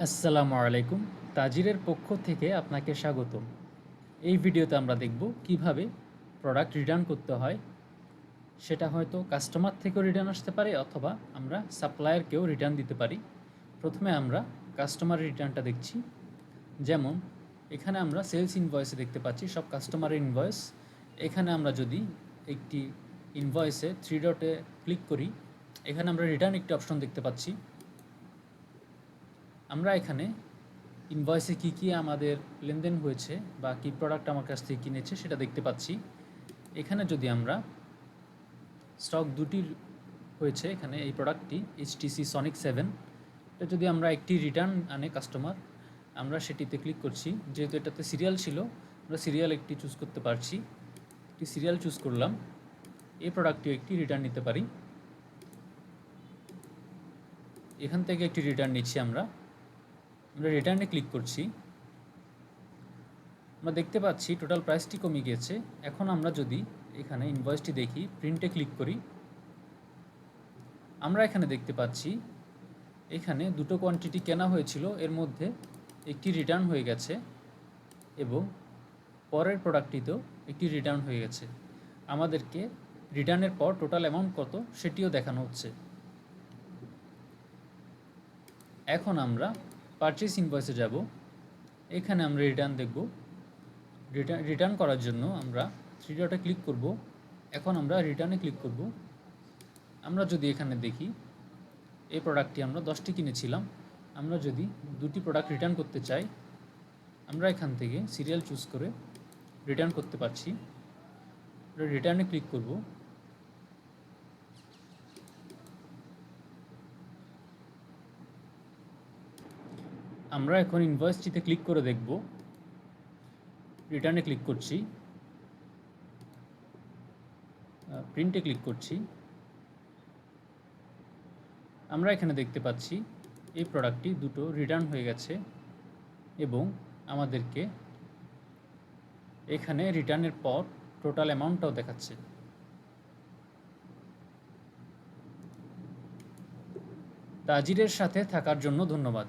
আসসালামু আলাইকুম। তাজিরের পক্ষ থেকে আপনাকে স্বাগতম। এই ভিডিওতে আমরা দেখব কিভাবে প্রোডাক্ট রিটার্ন করতে হয়। সেটা হয়তো কাস্টমার থেকেও রিটার্ন আসতে পারে অথবা আমরা সাপ্লায়ারকেও রিটার্ন দিতে পারি। প্রথমে আমরা কাস্টমারের রিটার্নটা দেখছি। যেমন এখানে আমরা সেলস ইনভয়েসে দেখতে পাচ্ছি সব কাস্টমারের ইনভয়েস। এখানে আমরা যদি একটি ইনভয়েসে 3 ডটে ক্লিক করি, এখানে আমরা রিটার্ন একটি অপশন দেখতে পাচ্ছি। আমরা এখানে ইনভয়েসে কী আমাদের লেনদেন হয়েছে বা কী প্রোডাক্ট আমার কাছ থেকে কিনেছে সেটা দেখতে পাচ্ছি। এখানে যদি আমরা স্টক দুটির হয়েছে, এখানে এই প্রোডাক্টটি HTC Sonic 7, এটা যদি আমরা একটি রিটার্ন আনে কাস্টমার, আমরা সেটিতে ক্লিক করছি। যেহেতু এটাতে সিরিয়াল ছিল, আমরা সিরিয়াল একটি চুজ করতে পারছি। একটি সিরিয়াল চুজ করলাম, এই প্রোডাক্টটিও একটি রিটার্ন নিতে পারি। এখান থেকে একটি রিটার্ন নিচ্ছি আমরা রিটার্নে ক্লিক করছি। আমরা দেখতে পাচ্ছি টোটাল প্রাইসটি কমে গিয়েছে। এখন আমরা যদি এখানে ইনভয়েসটি দেখি, প্রিন্টে ক্লিক করি, আমরা এখানে দেখতে পাচ্ছি এখানে দুটো কোয়ান্টিটি কেনা হয়েছিল, এর মধ্যে একটি রিটার্ন হয়ে গেছে এবং পরের প্রোডাক্টটিতেও একটি রিটার্ন হয়ে গেছে। আমাদেরকে রিটার্নের পর টোটাল অ্যামাউন্ট কত সেটিও দেখানো হচ্ছে। এখন আমরা পারচেস ইনভয়েসে যাব। এখানে আমরা রিটার্ন দেখব। রিটার্ন করার জন্য আমরা 3 ডটে ক্লিক করব। এখন আমরা রিটার্নে ক্লিক করব। আমরা যদি এখানে দেখি এই প্রোডাক্টটি আমরা 10টি কিনেছিলাম, আমরা যদি দুটি প্রোডাক্ট রিটার্ন করতে চাই, আমরা এখান থেকে সিরিয়াল চুজ করে রিটার্ন করতে পারছি। রিটার্নে ক্লিক করব। আমরা এখন ইনভয়েসটিতে ক্লিক করে দেখব। রিটার্নে ক্লিক করছি, প্রিন্টে ক্লিক করছি। আমরা এখানে দেখতে পাচ্ছি এই প্রোডাক্টটি দুটো রিটার্ন হয়ে গেছে এবং আমাদেরকে এখানে রিটার্নের পর টোটাল অ্যামাউন্টটাও দেখাচ্ছে। তাজিরের সাথে থাকার জন্য ধন্যবাদ।